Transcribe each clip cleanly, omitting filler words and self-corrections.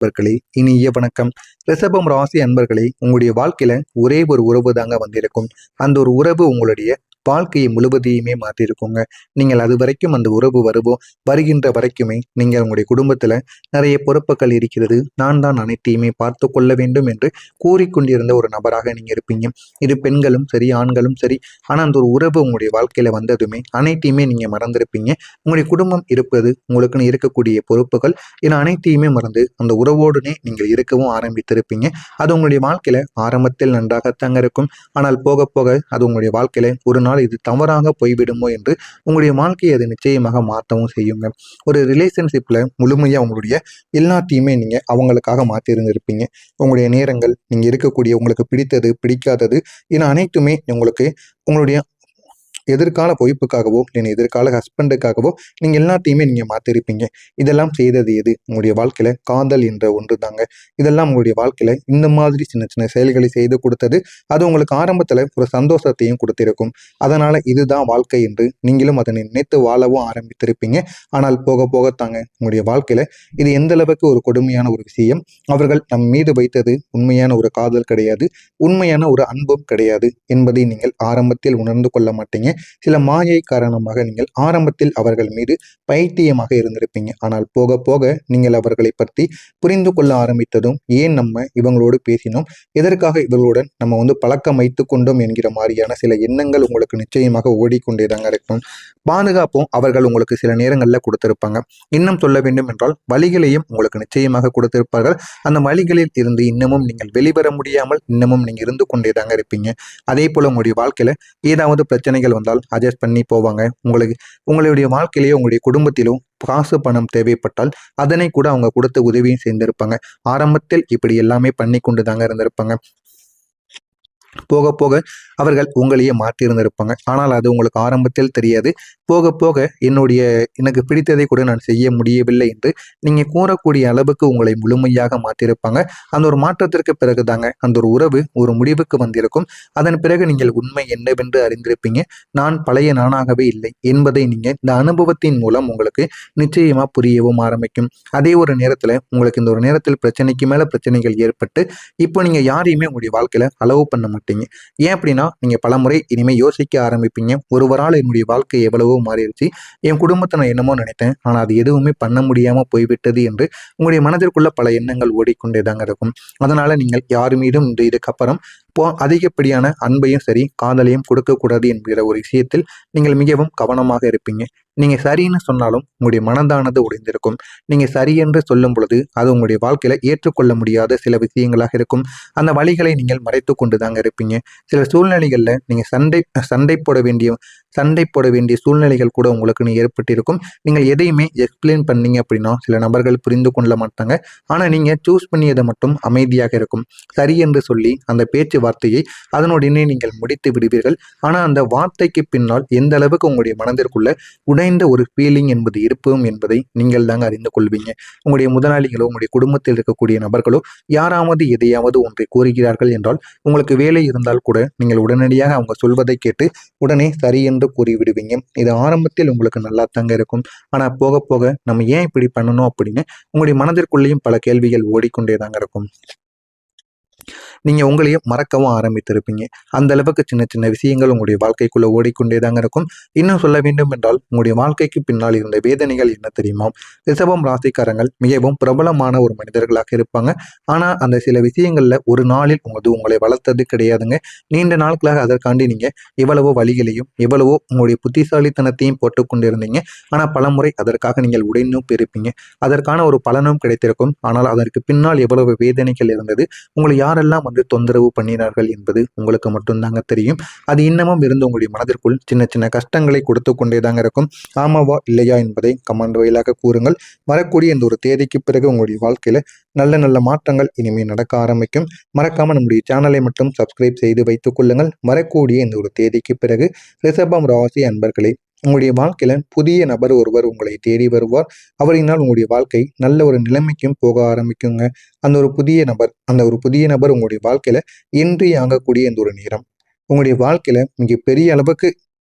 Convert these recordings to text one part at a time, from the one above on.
நண்பர்களே, இனிய வணக்கம். ரிஷபம் ராசி அன்பர்களே, உங்களுடைய வாழ்க்கையில ஒரே ஒரு உறவு தாங்க வந்திருக்கும். அந்த ஒரு உறவு உங்களுடைய வாழ்க்கையை முழுவதையுமே மாற்றிருக்குங்க. நீங்கள் அது வரைக்கும் அந்த உறவு வருகின்ற வரைக்குமே நீங்கள் உங்களுடைய குடும்பத்துல நிறைய பொறுப்புகள் இருக்கிறது, நான் தான் அனைத்தையுமே பார்த்து கொள்ள வேண்டும் என்று கூறிக்கொண்டிருந்த ஒரு நபராக நீங்க இருப்பீங்க. இது பெண்களும் சரி, ஆண்களும் சரி. ஆனா அந்த ஒரு உறவு உங்களுடைய வாழ்க்கையில வந்ததுமே அனைத்தையுமே நீங்க மறந்திருப்பீங்க. உங்களுடைய குடும்பம் இருப்பது, உங்களுக்குன்னு இருக்கக்கூடிய பொறுப்புகள், இது அனைத்தையுமே மறந்து அந்த உறவோடுனே நீங்கள் இருக்கவும் ஆரம்பித்திருப்பீங்க. அது உங்களுடைய வாழ்க்கையில ஆரம்பத்தில் நன்றாகத்தாங்க இருக்கும். ஆனால் போக போக அது உங்களுடைய வாழ்க்கையில ஒரு நாள் இது தவறாக போய்விடுமோ என்று உங்களுடைய வாழ்க்கையை அது நிச்சயமாக மாற்றவும் செய்யுங்க. ஒரு ரிலேஷன்ஷிப்ல முழுமையா உங்களுடைய எல்லாத்தையுமே நீங்க அவங்களுக்காக மாற்றி இருந்திருப்பீங்க. உங்களுடைய நேரங்கள், நீங்க இருக்கக்கூடிய உங்களுக்கு பிடித்தது பிடிக்காதது, இது அனைத்துமே உங்களுக்கு உங்களுடைய எதிர்கால பொய்ப்புக்காகவோ இல்லை எதிர்கால ஹஸ்பண்டுக்காகவோ நீங்க எல்லாத்தையுமே நீங்க மாத்திருப்பீங்க. இதெல்லாம் செய்தது எது? உங்களுடைய வாழ்க்கையில காதல் என்ற ஒன்று தாங்க. இதெல்லாம் உங்களுடைய வாழ்க்கையில இந்த மாதிரி சின்ன சின்ன செயல்களை செய்து கொடுத்தது. அது உங்களுக்கு ஆரம்பத்துல ஒரு சந்தோஷத்தையும் கொடுத்திருக்கும். அதனால இதுதான் வாழ்க்கை என்று நீங்களும் அதனை நினைத்து வாழவும் ஆரம்பித்திருப்பீங்க. ஆனால் போக போகத்தாங்க உங்களுடைய வாழ்க்கையில இது எந்த அளவுக்கு ஒரு கொடுமையான ஒரு விஷயம். அவர்கள் நம் மீது வைத்தது உண்மையான ஒரு காதல் கிடையாது, உண்மையான ஒரு அன்பும் கிடையாது என்பதை நீங்கள் ஆரம்பத்தில் உணர்ந்து கொள்ள மாட்டீங்க. சில மாயை காரணமாக நீங்கள் ஆரம்பத்தில் அவர்கள் மீது பைத்தியமாக இருந்திருப்பீங்க. ஆனால் போக போக நீங்கள் அவர்களை பற்றி புரிந்து கொள்ள ஆரம்பித்ததும், ஏன் நம்ம இவங்களோடு பேசினோம், எதற்காக இவர்களுடன் நம்ம பழக்கம் வைத்து கொண்டோம் என்கிற மாதிரியான சில எண்ணங்கள் உங்களுக்கு நிச்சயமாக ஓடிக்கொண்டேதாங்க இருக்கும். பாதுகாப்பும் அவர்கள் உங்களுக்கு சில நேரங்களில் கொடுத்திருப்பாங்க. இன்னும் சொல்ல வேண்டும் என்றால் வழிகளையும் உங்களுக்கு நிச்சயமாக கொடுத்திருப்பார்கள். அந்த வழிகளில் இருந்து இன்னமும் நீங்கள் வெளிவர முடியாமல் இன்னமும் நீங்க இருந்து கொண்டேதாங்க இருப்பீங்க. அதே போல உங்களுடைய வாழ்க்கையில ஏதாவது பிரச்சனைகள் வந்தால் அட்ஜஸ்ட் பண்ணி போவாங்க. உங்களுடைய வாழ்க்கையிலேயோ உங்களுடைய குடும்பத்திலோ காசு பணம் தேவைப்பட்டால் அதனை கூட அவங்க கொடுத்து உதவியும் செய்திருப்பாங்க. ஆரம்பத்தில் இப்படி எல்லாமே பண்ணி கொண்டு தாங்க இருந்திருப்பாங்க. போக போக அவர்கள் உங்களையே மாற்றியிருந்திருப்பாங்க. ஆனால் அது உங்களுக்கு ஆரம்பத்தில் தெரியாது. போக போக எனக்கு பிடித்ததை கூட நான் செய்ய முடியவில்லை என்று நீங்க கூறக்கூடிய அளவுக்கு உங்களை முழுமையாக மாற்றியிருப்பாங்க. அந்த ஒரு மாற்றத்திற்கு பிறகு தாங்க அந்த ஒரு உறவு ஒரு முடிவுக்கு வந்திருக்கும். அதன் பிறகு நீங்கள் உண்மை என்னவென்று அறிந்திருப்பீங்க. நான் பழைய நானாகவே இல்லை என்பதை நீங்க இந்த அனுபவத்தின் மூலம் உங்களுக்கு நிச்சயமா புரியவும் ஆரம்பிக்கும். அதே ஒரு நேரத்துல உங்களுக்கு இந்த ஒரு நேரத்தில் பிரச்சனைக்கு மேல பிரச்சனைகள் ஏற்பட்டு இப்போ நீங்க யாரையுமே உங்களுடைய வாழ்க்கையில அளவு பண்ண மாட்டீங்க. ஏன் அப்படின்னா நீங்க பலமுறை இனிமே யோசிக்க ஆரம்பிப்பீங்க. ஒருவரால் என்னுடைய வாழ்க்கை எவ்வளவோ மாறிடுச்சு, என் குடும்பத்தை நான் என்னமோ நினைத்தேன், ஆனா அது எதுவுமே பண்ண முடியாம போய்விட்டது என்று உங்களுடைய மனதிற்குள்ள பல எண்ணங்கள் ஓடிக்கொண்டேதாங்க இருக்கும். அதனால நீங்கள் யார் மீதும் இதுக்கப்புறம் அதிகப்படியான அன்பையும் சரி காதலையும் கொடுக்கக்கூடாது என்கிற ஒரு விஷயத்தில் நீங்கள் மிகவும் கவனமாக இருப்பீங்க. நீங்க சரின்னு சொன்னாலும் உங்களுடைய மனதானது உடைந்திருக்கும். நீங்க சரி என்று சொல்லும் பொழுது அது உங்களுடைய வாழ்க்கையில ஏற்றுக்கொள்ள முடியாத சில விஷயங்களாக இருக்கும். அந்த வழிகளை நீங்கள் மறைத்து கொண்டு தாங்க இருப்பீங்க. சில சூழ்நிலைகள்ல நீங்க சண்டை போட வேண்டிய சூழ்நிலைகள் கூட உங்களுக்குன்னு ஏற்பட்டிருக்கும். நீங்கள் எதையுமே எக்ஸ்பிளைன் பண்ணீங்க அப்படின்னா சில நபர்கள் புரிந்து கொள்ள மாட்டாங்க. ஆனா நீங்க சூஸ் பண்ணியதை மட்டும் அமைதியாக இருக்கும். சரி என்று சொல்லி அந்த பேச்சுவார்த்தையை அதனுடனே நீங்கள் முடித்து விடுவீர்கள். ஆனா அந்த வார்த்தைக்கு பின்னால் எந்த அளவுக்கு உங்களுடைய மனதிற்குள்ள உடைந்த ஒரு ஃபீலிங் என்பது இருப்போம் என்பதை நீங்கள் தாங்க அறிந்து கொள்வீங்க. உங்களுடைய முதலாளிகளோ உங்களுடைய குடும்பத்தில் இருக்கக்கூடிய நபர்களோ யாராவது எதையாவது ஒன்றை கூறுகிறார்கள் என்றால் உங்களுக்கு வேலை இருந்தால் கூட நீங்கள் உடனடியாக அவங்க சொல்வதை கேட்டு உடனே சரி என்று கூறிவிடுவீங்க. இது ஆரம்பத்தில் உங்களுக்கு நல்லா தாங்க இருக்கும். ஆனா போக போக நம்ம ஏன் இப்படி பண்ணணும் அப்படின்னு உங்களுடைய மனதிற்குள்ளேயும் பல கேள்விகள் ஓடிக்கொண்டே தாங்க இருக்கும். நீங்க உங்களையும் மறக்கவும் ஆரம்பித்திருப்பீங்க. அந்த அளவுக்கு சின்ன சின்ன விஷயங்கள் உங்களுடைய வாழ்க்கைக்குள்ள ஓடிக்கொண்டே தாங்க இருக்கும். இன்னும் சொல்ல வேண்டும் என்றால் உங்களுடைய வாழ்க்கைக்கு பின்னால் இருந்த வேதனைகள் என்ன தெரியுமா? ரிஷபம் ராசிக்காரங்கள் மிகவும் பிரபலமான ஒரு மனிதர்களாக இருப்பாங்க. ஆனா அந்த சில விஷயங்கள்ல ஒரு நாளில் உங்களை வளர்த்தது கிடையாதுங்க. நீண்ட நாட்களாக அதற்காண்டி நீங்க இவ்வளவோ வழிகளையும் இவ்வளவோ உங்களுடைய புத்திசாலித்தனத்தையும் போட்டுக்கொண்டிருந்தீங்க. ஆனா பலமுறை அதற்காக நீங்கள் உடைந்தும் பெருப்பீங்க. அதற்கான ஒரு பலனும் கிடைத்திருக்கும். ஆனால் அதற்கு பின்னால் எவ்வளவு வேதனைகள் இருந்தது, உங்களை யாரெல்லாம் தொந்தரவு பண்ணினார்கள் என்பது உங்களுக்கு மட்டும்தாங்க தெரியும். அது இன்னமும் இருந்து உங்களுடைய மனதிற்குள் சின்ன சின்ன கஷ்டங்களை கொடுத்து கொண்டே தாங்க இருக்கும். ஆமாவா இல்லையா என்பதை கமெண்ட் வாயிலாக கூறுங்கள். வரக்கூடிய இந்த ஒரு தேதிக்கு பிறகு உங்களுடைய வாழ்க்கையில நல்ல நல்ல மாற்றங்கள் இனிமேல் நடக்க ஆரம்பிக்கும். மறக்காம நம்முடைய சேனலை மட்டும் சப்ஸ்கிரைப் செய்து வைத்துக் கொள்ளுங்கள். வரக்கூடிய இந்த ஒரு தேதிக்கு பிறகு ரிஷபம் ராசி அன்பர்களே, உங்களுடைய வாழ்க்கையில புதிய நபர் ஒருவர் உங்களை தேடி வருவார். அவரினால் உங்களுடைய வாழ்க்கை நல்ல ஒரு நிலைமைக்கும் போக ஆரம்பிக்குங்க. அந்த ஒரு புதிய நபர் உங்களுடைய வாழ்க்கையில இன்றியாகக்கூடிய இந்த ஒரு நேரம் உங்களுடைய வாழ்க்கையில மிக பெரிய அளவுக்கு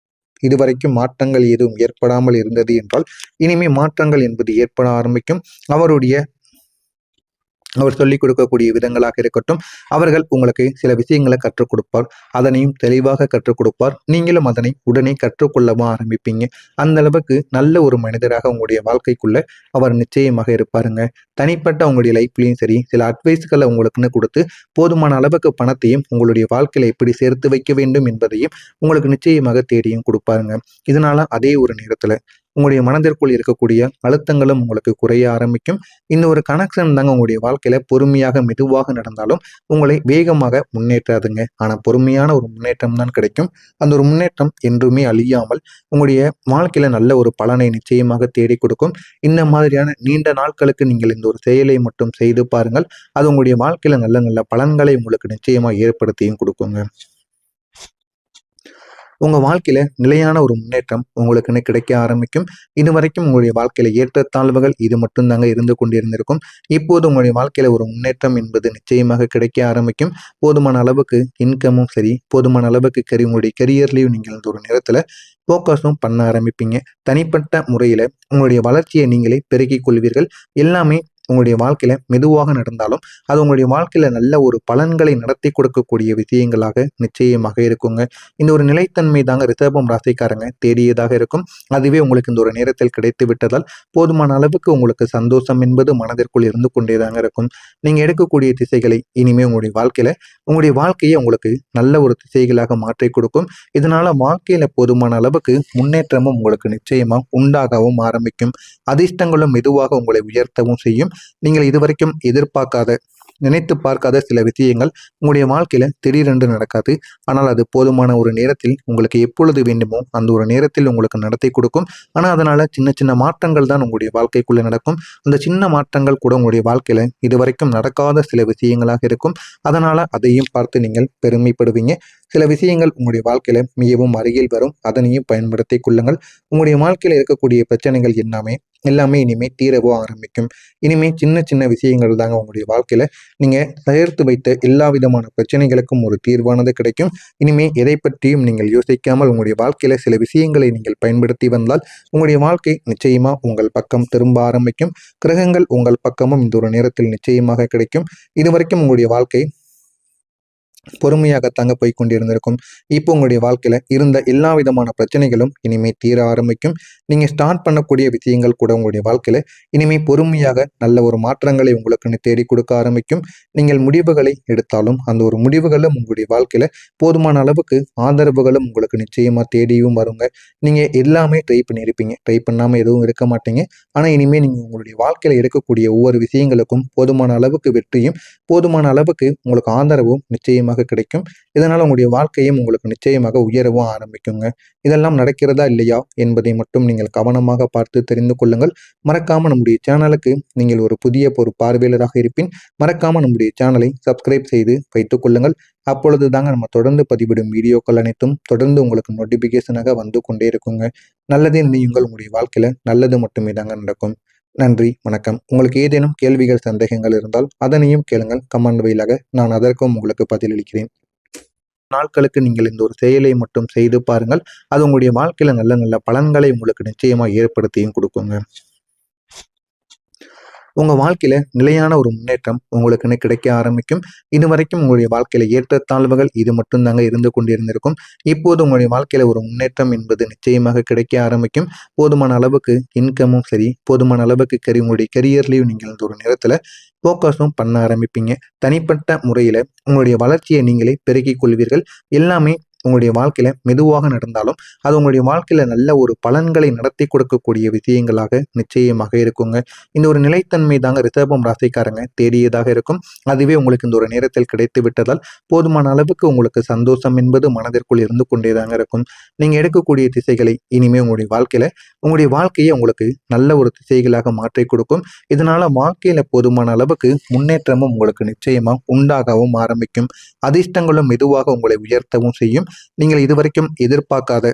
இதுவரைக்கும் மாற்றங்கள் எதுவும் ஏற்படாமல் இருந்தது என்றால் இனிமே மாற்றங்கள் என்பது ஏற்பட ஆரம்பிக்கும். அவருடைய அவர் சொல்லிக் கொடுக்கக்கூடிய விதங்களாக இருக்கட்டும், அவர்கள் உங்களுக்கு சில விஷயங்களை கற்றுக் கொடுப்பார். அதனையும் தெளிவாக கற்றுக் கொடுப்பார். நீங்களும் அதனை உடனே கற்றுக்கொள்ளவும் ஆரம்பிப்பீங்க. அந்த அளவுக்கு நல்ல ஒரு மனிதராக உங்களுடைய வாழ்க்கைக்குள்ள அவர் நிச்சயமாக இருப்பாருங்க. தனிப்பட்ட உங்களுடைய லைஃப்லயும் சரி, சில அட்வைஸ்களை உங்களுக்குன்னு கொடுத்து போதுமான அளவுக்கு பணத்தையும் உங்களுடைய வாழ்க்கையில எப்படி சேர்த்து வைக்க வேண்டும் என்பதையும் உங்களுக்கு நிச்சயமாக தேடியும் கொடுப்பாருங்க. இதனால அதே ஒரு நேரத்துல உங்களுடைய மனதிற்குள் இருக்கக்கூடிய அழுத்தங்களும் உங்களுக்கு குறைய ஆரம்பிக்கும். இந்த ஒரு கனெக்ஷன் தாங்க உங்களுடைய வாழ்க்கையில பொறுமையாக மெதுவாக நடந்தாலும் உங்களை வேகமாக முன்னேற்றாதுங்க. ஆனா பொறுமையான ஒரு முன்னேற்றம் தான் கிடைக்கும். அந்த ஒரு முன்னேற்றம் என்றுமே அழியாமல் உங்களுடைய வாழ்க்கையில நல்ல ஒரு பலனை நிச்சயமாக தேடி கொடுக்கும். இந்த மாதிரியான நீண்ட நாட்களுக்கு நீங்கள் இந்த ஒரு செயலை மட்டும் செய்து பாருங்கள். அது உங்களுடைய வாழ்க்கையில நல்ல நல்ல பலன்களை உங்களுக்கு நிச்சயமா ஏற்படுத்தியும் கொடுக்குங்க. உங்க வாழ்க்கையில நிலையான ஒரு முன்னேற்றம் உங்களுக்குன்னு கிடைக்க ஆரம்பிக்கும். இதுவரைக்கும் உங்களுடைய வாழ்க்கையில ஏற்றத்தாழ்வுகள் இது மட்டும் தாங்க இருந்து கொண்டிருந்திருக்கும். இப்போது உங்களுடைய வாழ்க்கையில ஒரு முன்னேற்றம் என்பது நிச்சயமாக கிடைக்க ஆரம்பிக்கும். போதுமான அளவுக்கு இன்கமும் சரி, போதுமான அளவுக்கு உங்களுடைய கெரியர்லையும் நீங்கள் இந்த ஒரு நேரத்துல ஃபோக்கஸும் பண்ண ஆரம்பிப்பீங்க. தனிப்பட்ட முறையில உங்களுடைய வளர்ச்சியை நீங்களே பெருக்கிக் கொள்வீர்கள். எல்லாமே உங்களுடைய வாழ்க்கையில மெதுவாக நடந்தாலும் அது உங்களுடைய வாழ்க்கையில நல்ல ஒரு பலன்களை நடத்தி கொடுக்கக்கூடிய விஷயங்களாக நிச்சயமாக இருக்குங்க. இந்த ஒரு நிலைத்தன்மை தாங்க ரிஷபம் ராசிக்காரங்க தேடியதாக இருக்கும். அதுவே உங்களுக்கு இந்த ஒரு நேரத்தில் கிடைத்து விட்டதால் போதுமான அளவுக்கு உங்களுக்கு சந்தோஷம் என்பது மனதிற்குள் இருந்து கொண்டேதாங்க இருக்கும். நீங்க எடுக்கக்கூடிய திசைகளை இனிமே உங்களுடைய வாழ்க்கையை உங்களுக்கு நல்ல ஒரு திசைகளாக மாற்றி கொடுக்கும். இதனால வாழ்க்கையில போதுமான அளவுக்கு முன்னேற்றமும் உங்களுக்கு நிச்சயமா உண்டாகவும் ஆரம்பிக்கும். அதிர்ஷ்டங்களும் மெதுவாக உங்களை உயர்த்தவும் செய்யும். நீங்கள் இதுவரைக்கும் எதிர்பார்க்காத நினைத்து பார்க்காத சில விஷயங்கள் உங்களுடைய வாழ்க்கையில திடீரென்று நடக்காது. ஆனால் அது போதுமான ஒரு நேரத்தில் உங்களுக்கு எப்பொழுது வேண்டுமோ அந்த ஒரு நேரத்தில் உங்களுக்கு நடத்தி கொடுக்கும். ஆனால் அதனால சின்ன சின்ன மாற்றங்கள் தான் உங்களுடைய வாழ்க்கைக்குள்ள நடக்கும். அந்த சின்ன மாற்றங்கள் கூட உங்களுடைய வாழ்க்கையில இதுவரைக்கும் நடக்காத சில விஷயங்களாக இருக்கும். அதனால அதையும் பார்த்து நீங்கள் பெருமைப்படுவீங்க. சில விஷயங்கள் உங்களுடைய வாழ்க்கையில மிகவும் அருகில் வரும். அதனையும் பயன்படுத்திக் கொள்ளுங்கள். உங்களுடைய வாழ்க்கையில இருக்கக்கூடிய பிரச்சனைகள் எல்லாமே இனிமே தீரவோ ஆரம்பிக்கும். இனிமே சின்ன சின்ன விஷயங்கள் தாங்க உங்களுடைய வாழ்க்கையில நீங்க தயாரித்து வைத்த எல்லா விதமான பிரச்சனைகளுக்கும் ஒரு தீர்வானது கிடைக்கும். இனிமே எதை பற்றியும் நீங்கள் யோசிக்காமல் உங்களுடைய வாழ்க்கையில சில விஷயங்களை நீங்கள் பயன்படுத்தி வந்தால் உங்களுடைய வாழ்க்கை நிச்சயமா உங்கள் பக்கம் திரும்ப ஆரம்பிக்கும். கிரகங்கள் உங்கள் பக்கமும் இந்த ஒரு நேரத்தில் நிச்சயமாக கிடைக்கும். இதுவரைக்கும் உங்களுடைய வாழ்க்கை பொறுமையாகத்தாங்க போய் கொண்டிருந்திருக்கும். இப்போ உங்களுடைய வாழ்க்கையில இருந்த எல்லா விதமான பிரச்சனைகளும் இனிமே தீர ஆரம்பிக்கும். நீங்க ஸ்டார்ட் பண்ணக்கூடிய விஷயங்கள் கூட உங்களுடைய வாழ்க்கையில இனிமே பொறுமையாக நல்ல ஒரு மாற்றங்களை உங்களுக்கு தேடி கொடுக்க ஆரம்பிக்கும். நீங்கள் முடிவுகளை எடுத்தாலும் அந்த ஒரு முடிவுகளும் உங்களுடைய வாழ்க்கையில போதுமான அளவுக்கு ஆதரவுகளும் உங்களுக்கு நிச்சயமா தேடியும் வருங்க. நீங்க எல்லாமே ட்ரை பண்ணியிருப்பீங்க. ட்ரை பண்ணாம எதுவும் இருக்க மாட்டீங்க. ஆனா இனிமே நீங்க உங்களுடைய வாழ்க்கையில எடுக்கக்கூடிய ஒவ்வொரு விஷயங்களுக்கும் போதுமான அளவுக்கு வெற்றியும் போதுமான அளவுக்கு உங்களுக்கு ஆதரவும் நிச்சயமாக கிடைக்கும். இதனால உங்களுடைய வாழ்க்கையும் உங்களுக்கு நிச்சயமாக உயரவும் ஆரம்பிக்குங்க. இதெல்லாம் நடக்கிறதா இல்லையா என்பதை மட்டும் நீங்கள் கவனமாக பார்த்து தெரிந்து கொள்ளுங்கள். மறக்காம நம்முடைய சேனலுக்கு நீங்கள் ஒரு புதிய பார்வையாளராக இருப்பின் மறக்காம நம்முடைய சேனலை சப்ஸ்கிரைப் செய்து வைத்துக் கொள்ளுங்கள். அப்பொழுது தாங்க நம்ம தொடர்ந்து பதிவிடும் வீடியோக்கள் அனைத்தும் தொடர்ந்து உங்களுக்கு நோட்டிபிகேஷனாக வந்து கொண்டே இருக்குங்க. நல்லதே நினையுங்கள். உங்களுடைய வாழ்க்கையில நல்லது மட்டுமே தாங்க நடக்கும். நன்றி, வணக்கம். உங்களுக்கு ஏதேனும் கேள்விகள், சந்தேகங்கள் இருந்தால் அதனையும் கேளுங்கள் கமெண்ட் வாயிலாக. நான் அதற்கும் உங்களுக்கு பதிலளிக்கிறேன். நாட்களுக்கு நீங்கள் இந்த ஒரு செயலை மட்டும் செய்து பாருங்கள். அது உங்களுடைய வாழ்க்கையில நல்ல நல்ல பலன்களை உங்களுக்கு நிச்சயமா ஏற்படுத்தியும் கொடுக்குங்க. உங்க வாழ்க்கையில நிலையான ஒரு முன்னேற்றம் உங்களுக்குன்னு கிடைக்க ஆரம்பிக்கும். இதுவரைக்கும் உங்களுடைய வாழ்க்கையில ஏற்றத்தாழ்வுகள் இது மட்டும் தாங்க இருந்து கொண்டிருந்திருக்கும். இப்போது உங்களுடைய வாழ்க்கையில ஒரு முன்னேற்றம் என்பது நிச்சயமாக கிடைக்க ஆரம்பிக்கும். போதுமான அளவுக்கு இன்கமும் சரி, போதுமான அளவுக்கு உங்களுடைய கெரியர்லையும் நீங்கள் இந்த ஒரு நேரத்துல ஃபோக்கஸும் பண்ண ஆரம்பிப்பீங்க. தனிப்பட்ட முறையில உங்களுடைய வளர்ச்சியை நீங்களே பெருக்கிக் கொள்வீர்கள். எல்லாமே உங்களுடைய வாழ்க்கையில மெதுவாக நடந்தாலும் அது உங்களுடைய வாழ்க்கையில நல்ல ஒரு பலன்களை நடத்தி கொடுக்கக்கூடிய விஷயங்களாக நிச்சயமாக இருக்குங்க. இந்த ஒரு நிலைத்தன்மை தாங்க ரிஷபம் ராசிக்காரங்க தேடியதாக இருக்கும். அதுவே உங்களுக்கு இந்த ஒரு நேரத்தில் கிடைத்து விட்டதால் போதுமான அளவுக்கு உங்களுக்கு சந்தோஷம் என்பது மனதிற்குள் இருந்து கொண்டேதாங்க இருக்கும். நீங்க எடுக்கக்கூடிய திசைகளை இனிமே உங்களுடைய வாழ்க்கையை உங்களுக்கு நல்ல ஒரு திசைகளாக மாற்றி கொடுக்கும். இதனால வாழ்க்கையில போதுமான அளவுக்கு முன்னேற்றமும் உங்களுக்கு நிச்சயமா உண்டாகவும் ஆரம்பிக்கும். அதிர்ஷ்டங்களும் மெதுவாக உங்களை உயர்த்தவும் செய்யும். நீங்கள் இதுவரைக்கும் எதிர்பார்க்காத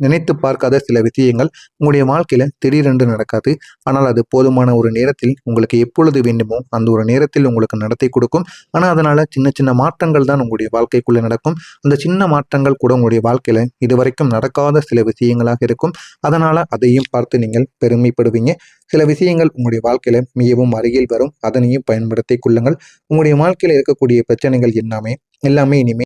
நினைத்து பார்க்காத சில விஷயங்கள் உங்களுடைய வாழ்க்கையில திடீரென்று நடக்காது. ஆனால் அது போதுமான ஒரு நேரத்தில் உங்களுக்கு எப்பொழுது வேண்டுமோ அந்த ஒரு நேரத்தில் உங்களுக்கு நடத்தி கொடுக்கும். ஆனால் அதனால சின்ன சின்ன மாற்றங்கள் தான் உங்களுடைய வாழ்க்கைக்குள்ள நடக்கும். அந்த சின்ன மாற்றங்கள் கூட உங்களுடைய வாழ்க்கையில இதுவரைக்கும் நடக்காத சில விஷயங்களாக இருக்கும். அதனால அதையும் பார்த்து நீங்கள் பெருமைப்படுவீங்க. சில விஷயங்கள் உங்களுடைய வாழ்க்கையில மிகவும் அருகில் வரும். அதனையும் பயன்படுத்திக் கொள்ளுங்கள். உங்களுடைய வாழ்க்கையில இருக்கக்கூடிய பிரச்சனைகள் எல்லாமே இனிமே